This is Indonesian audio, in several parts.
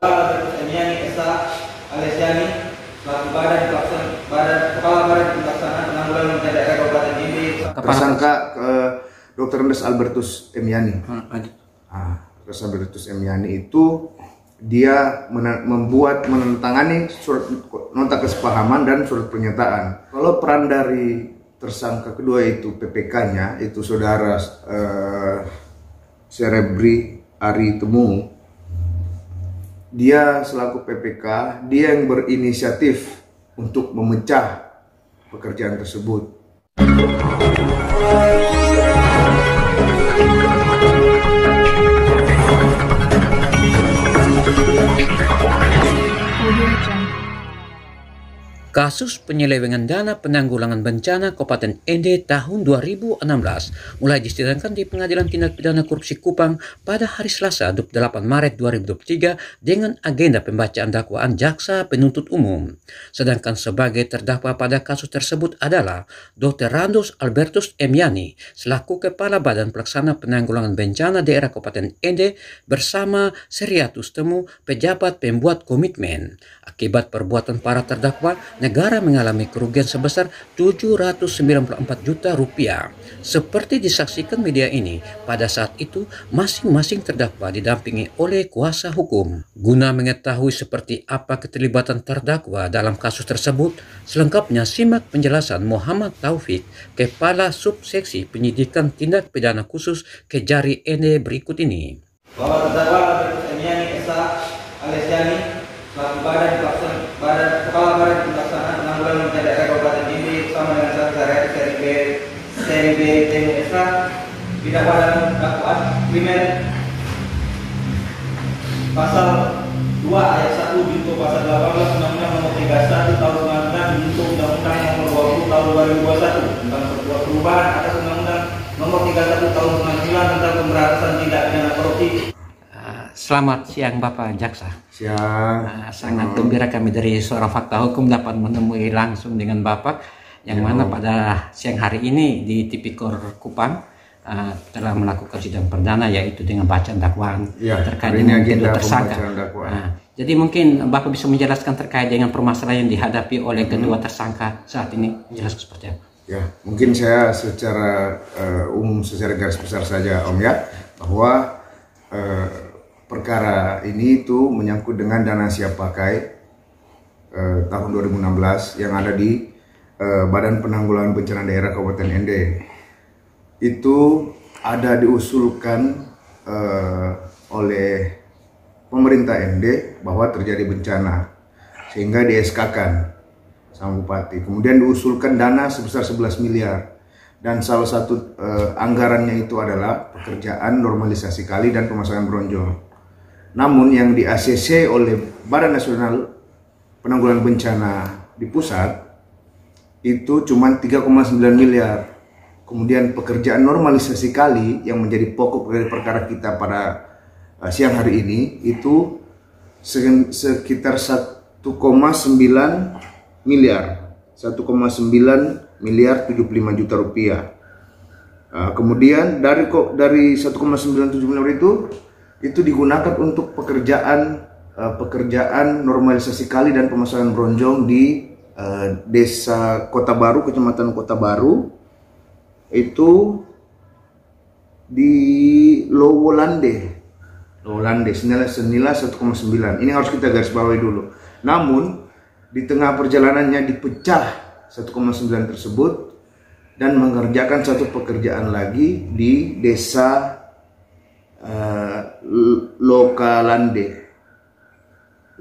Emiani Esa Alesiani selaku Kepala Badan Pelaksanaan Penanggulangan Bencana Daerah Kabupaten Inde. Tersangka Dr. Rendes Albertus Emiani. Rendes Albertus Emiani itu dia menandatangani surat nota kesepahaman dan surat pernyataan. Kalau peran dari tersangka kedua itu PPK-nya itu saudara Serebri Ari Temu, dia selaku PPK, dia yang berinisiatif untuk memecah pekerjaan tersebut. Kasus penyelewengan dana penanggulangan bencana Kabupaten Ende tahun 2016 mulai disidangkan di Pengadilan Tindak Pidana Korupsi Kupang pada hari Selasa 28 Maret 2023 dengan agenda pembacaan dakwaan jaksa penuntut umum. Sedangkan sebagai terdakwa pada kasus tersebut adalah Dr. Rendes Albertus Emiani selaku Kepala Badan Pelaksana Penanggulangan Bencana Daerah Kabupaten Ende bersama Seriatus Temu pejabat pembuat komitmen. Akibat perbuatan para terdakwa, negara mengalami kerugian sebesar 794 juta rupiah. Seperti disaksikan media ini, pada saat itu masing-masing terdakwa didampingi oleh kuasa hukum. Guna mengetahui seperti apa keterlibatan terdakwa dalam kasus tersebut, selengkapnya simak penjelasan Muhammad Taufik, Kepala Subseksi Penyidikan Tindak Pidana Khusus Kejari Ende berikut ini. Bahwa terdakwa Albertus Emiani Esa Alesiani selaku Kepala Badan Pelaksanaan Penanggulangan Bencana Daerah Kabupaten Inde bersama dengan saksi seri B TMSA didakwa dalam dakwaan primer pasal 2 ayat 1 junto pasal 18 Undang-Undang Nomor 31 Tahun 19 junto Undang-Undang Nomor 20 Tahun 2021 tentang perubahan atas Undang-Undang Nomor 31 Tahun 99 tentang pemberantasan tindak pidana korupsi. Selamat siang Bapak Jaksa. Siang. Sangat gembira kami dari Suara Fakta Hukum dapat menemui langsung dengan Bapak yang mana pada siang hari ini di Tipikor Kupang telah melakukan sidang perdana yaitu dengan bacaan dakwaan terkait dengan kedua tersangka. Jadi mungkin Bapak bisa menjelaskan terkait dengan permasalahan yang dihadapi oleh kedua tersangka saat ini, jelas seperti apa? Ya, mungkin saya secara umum, secara garis besar saja Om ya, bahwa perkara ini itu menyangkut dengan dana siap pakai tahun 2016 yang ada di Badan Penanggulangan Bencana Daerah Kabupaten Ende. Itu ada diusulkan oleh pemerintah Ende bahwa terjadi bencana sehingga di SK-kan sama Bupati. Kemudian diusulkan dana sebesar 11 miliar. Dan salah satu anggarannya itu adalah pekerjaan normalisasi kali dan pemasangan bronjong. Namun yang di ACC oleh Badan Nasional Penanggulangan Bencana di pusat itu cuma 3,9 miliar. Kemudian pekerjaan normalisasi kali yang menjadi pokok dari perkara kita pada siang hari ini itu sekitar 1,9 miliar. 1,9 miliar 75 juta rupiah. Kemudian dari 1,975 miliar itu digunakan untuk pekerjaan normalisasi kali dan pemasangan bronjong di Desa Kota Baru, Kecamatan Kota Baru, itu di Lowolande senilai 1,9. Ini harus kita garis bawahi dulu. Namun di tengah perjalanannya dipecah 1,9 tersebut dan mengerjakan satu pekerjaan lagi di Desa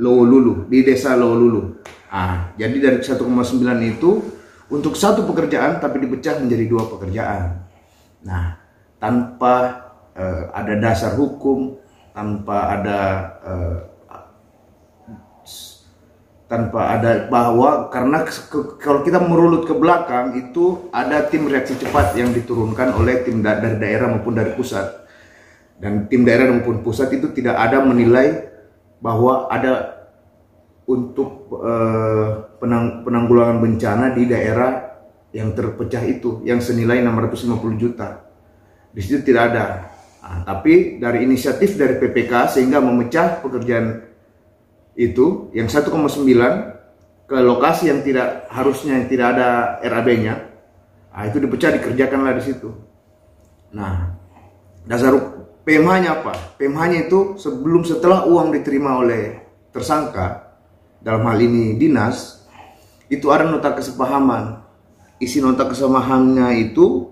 Lowolulu, di Desa Lowolulu. Jadi dari 1,9 itu untuk satu pekerjaan tapi dipecah menjadi dua pekerjaan. Nah, tanpa ada dasar hukum, tanpa ada bahwa karena kalau kita merunut ke belakang itu ada tim reaksi cepat yang diturunkan oleh tim dari daerah maupun dari pusat. Dan tim daerah maupun pusat itu tidak ada menilai bahwa ada untuk penanggulangan bencana di daerah yang terpecah itu yang senilai 650 juta. Di situ tidak ada. Tapi dari inisiatif dari PPK sehingga memecah pekerjaan itu yang 1,9 ke lokasi yang tidak ada RAB-nya, nah, itu dipecah dikerjakanlah di situ. Nah, dasar PMH-nya apa? PMH-nya itu setelah uang diterima oleh tersangka, dalam hal ini dinas, itu ada nota kesepahaman. Isi nota kesepahamannya itu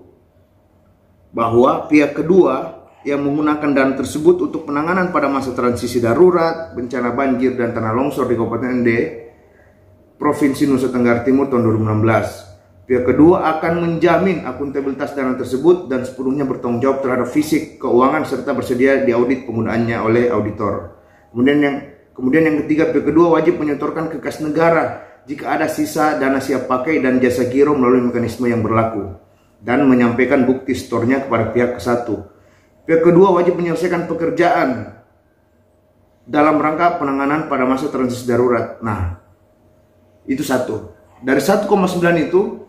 bahwa pihak kedua yang menggunakan dana tersebut untuk penanganan pada masa transisi darurat, bencana banjir dan tanah longsor di Kabupaten Ende, Provinsi Nusa Tenggara Timur tahun 2016. Pihak kedua akan menjamin akuntabilitas dana tersebut dan sepenuhnya bertanggung jawab terhadap fisik, keuangan, serta bersedia diaudit penggunaannya oleh auditor. Kemudian yang ketiga, pihak kedua wajib menyetorkan ke kas negara jika ada sisa dana siap pakai dan jasa giro melalui mekanisme yang berlaku, dan menyampaikan bukti setornya kepada pihak kesatu. Pihak kedua wajib menyelesaikan pekerjaan dalam rangka penanganan pada masa transisi darurat. Nah, itu satu. Dari 1,9 itu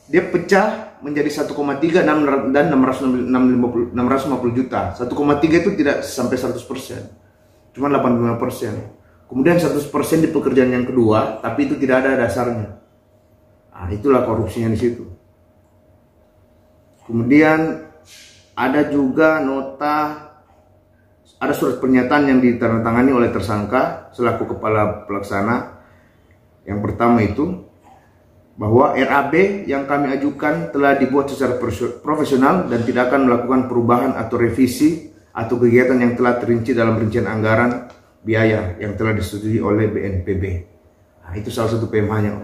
dia pecah menjadi 1,3 dan 650 juta. 1,3 itu tidak sampai 100%, cuma 85%. Kemudian 100% di pekerjaan yang kedua, tapi itu tidak ada dasarnya. Nah, itulah korupsinya di situ. Kemudian ada juga ada surat pernyataan yang ditandatangani oleh tersangka selaku kepala pelaksana. Yang pertama itu bahwa RAB yang kami ajukan telah dibuat secara profesional dan tidak akan melakukan perubahan atau revisi atau kegiatan yang telah terinci dalam rincian anggaran biaya yang telah disetujui oleh BNPB. Nah, itu salah satu PMH-nya.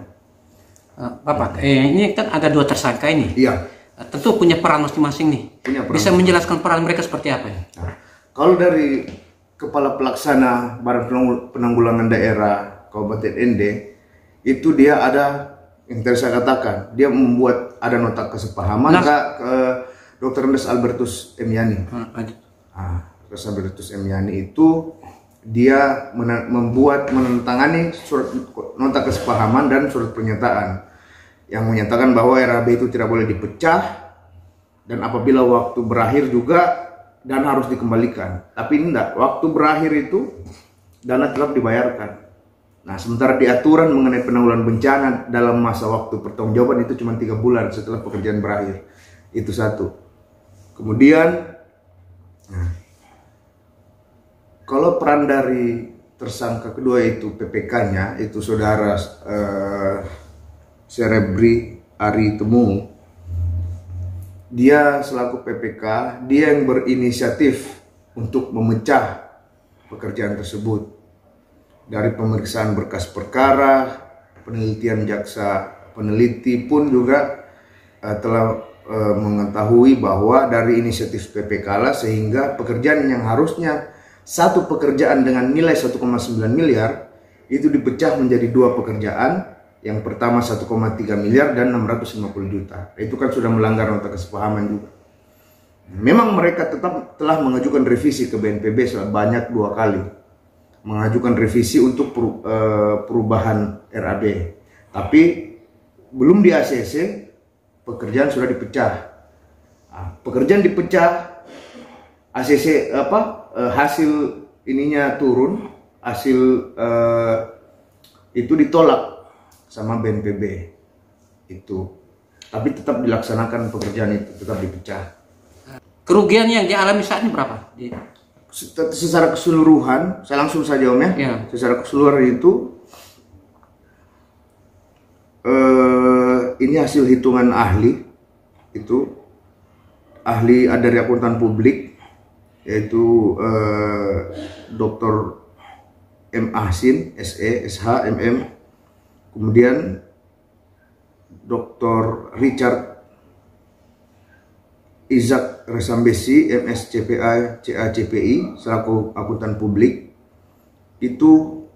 Bapak, ini kan ada dua tersangka ini. Iya. Tentu punya peran masing-masing nih. Bisa menjelaskan peran mereka seperti apa ya? Nah, kalau dari Kepala Pelaksana Badan Penanggulangan Daerah Kabupaten Ende, itu dia ada yang tadi saya katakan, dia membuat ada nota kesepahaman ke Dr. Andes Albertus M. Yani. Dr. Albertus M. Yani itu dia menandatangani surat nota kesepahaman dan surat pernyataan yang menyatakan bahwa RAB itu tidak boleh dipecah, dan apabila waktu berakhir juga dana harus dikembalikan. Tapi enggak, waktu berakhir itu dana tetap dibayarkan. Nah, sementara di aturan mengenai penanggulangan bencana dalam masa waktu pertanggungjawaban itu cuma 3 bulan setelah pekerjaan berakhir. Itu satu. Kemudian, kalau peran dari tersangka kedua itu PPK-nya itu saudara Serebri Ari Temu, dia selaku PPK, dia yang berinisiatif untuk memecah pekerjaan tersebut. Dari pemeriksaan berkas perkara, penelitian jaksa peneliti pun juga telah mengetahui bahwa dari inisiatif PPK lah sehingga pekerjaan yang harusnya satu pekerjaan dengan nilai 1,9 miliar itu dipecah menjadi 2 pekerjaan. Yang pertama 1,3 miliar dan 650 juta. Itu kan sudah melanggar nota kesepahaman juga. Memang mereka tetap telah mengajukan revisi ke BNPB sebanyak 2 kali. Mengajukan revisi untuk perubahan RAB. Tapi belum di ACC, pekerjaan sudah dipecah. Nah, pekerjaan dipecah, ACC hasil ininya turun, hasil itu ditolak sama BNPB itu, tapi tetap dilaksanakan pekerjaan itu, tetap dipecah. Kerugian yang dialami saat ini berapa? Secara keseluruhan, saya langsung saja Om ya. Secara keseluruhan itu ini hasil hitungan ahli, itu ahli dari akuntan publik, yaitu Dr. M. Ahsin, SE, SH, MM. Kemudian Dr. Richard Isaac Resambesi, MSCPA, CACPI, selaku akuntan publik. Itu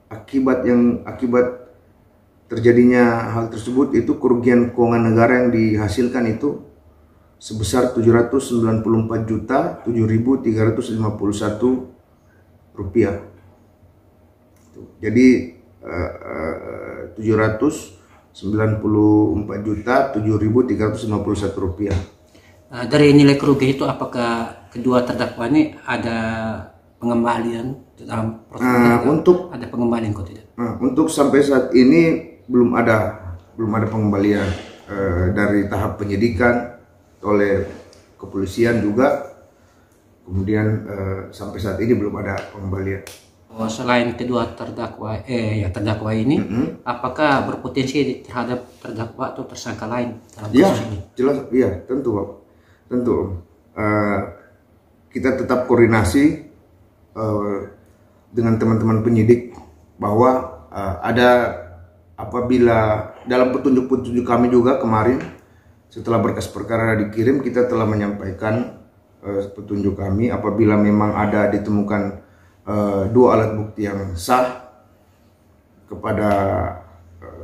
akibat terjadinya hal tersebut itu kerugian keuangan negara yang dihasilkan itu sebesar 794.7.351 rupiah. Jadi 794.7.351 rupiah. Dari nilai kerugian itu apakah kedua terdakwa ini ada pengembalian dalam proses untuk ada pengembalian kok tidak? Untuk sampai saat ini belum ada pengembalian dari tahap penyidikan oleh kepolisian juga. Kemudian sampai saat ini belum ada pengembalian. Selain kedua terdakwa ini, apakah berpotensi terhadap terdakwa atau tersangka lain dalam kasus ini? Jelas, iya, tentu. Kita tetap koordinasi dengan teman-teman penyidik bahwa ada, apabila dalam petunjuk-petunjuk kami juga kemarin setelah berkas perkara dikirim, kita telah menyampaikan petunjuk kami apabila memang ada ditemukan dua alat bukti yang sah kepada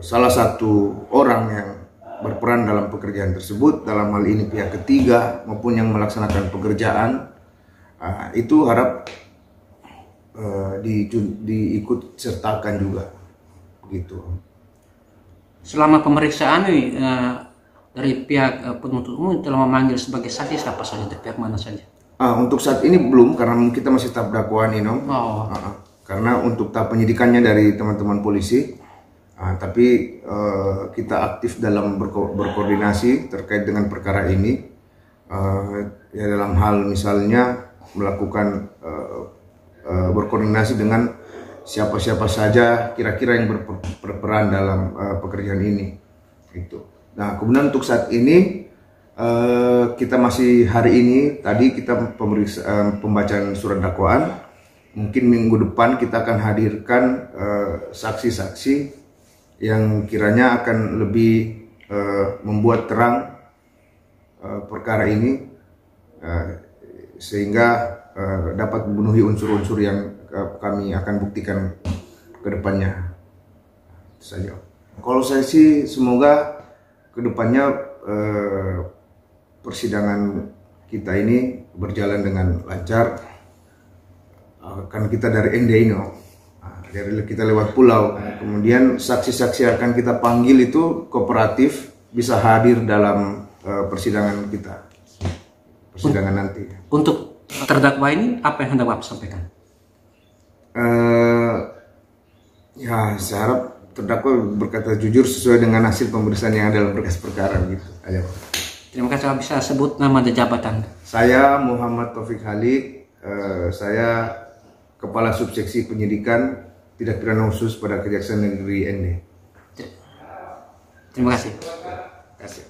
salah satu orang yang berperan dalam pekerjaan tersebut, dalam hal ini pihak ketiga maupun yang melaksanakan pekerjaan, itu harap diikut sertakan juga, begitu. Selama pemeriksaan dari pihak penuntut umum telah memanggil sebagai saksi siapa saja, dari pihak mana saja? Untuk saat ini belum, karena kita masih tahap dakwaan ini, karena untuk tahap penyidikannya dari teman-teman polisi, tapi kita aktif dalam berkoordinasi terkait dengan perkara ini, ya dalam hal misalnya melakukan berkoordinasi dengan siapa-siapa saja kira-kira yang berperan dalam pekerjaan ini, gitu. Nah, kemudian untuk saat ini kita masih hari ini tadi kita pembacaan surat dakwaan. Mungkin minggu depan kita akan hadirkan saksi-saksi yang kiranya akan lebih membuat terang perkara ini sehingga dapat memenuhi unsur-unsur yang kami akan buktikan ke depannya. Itu saja. Kalau saya sih semoga ke depannya persidangan kita ini berjalan dengan lancar. Kan kita dari Endeino, dari kita lewat pulau, kemudian saksi-saksi akan kita panggil itu kooperatif, bisa hadir dalam persidangan kita, persidangan nanti. Untuk terdakwa ini apa yang hendak Bapak sampaikan? Ya, saya harap terdakwa berkata jujur sesuai dengan hasil pemeriksaan yang ada dalam berkas perkara, gitu aja. Terima kasih. Bisa sebut nama dan jabatan? Saya Muhammad Taufik Halik, saya Kepala Subseksi Penyidikan Tindak Pidana Khusus pada Kejaksaan Negeri Ende. Terima kasih. Terima kasih.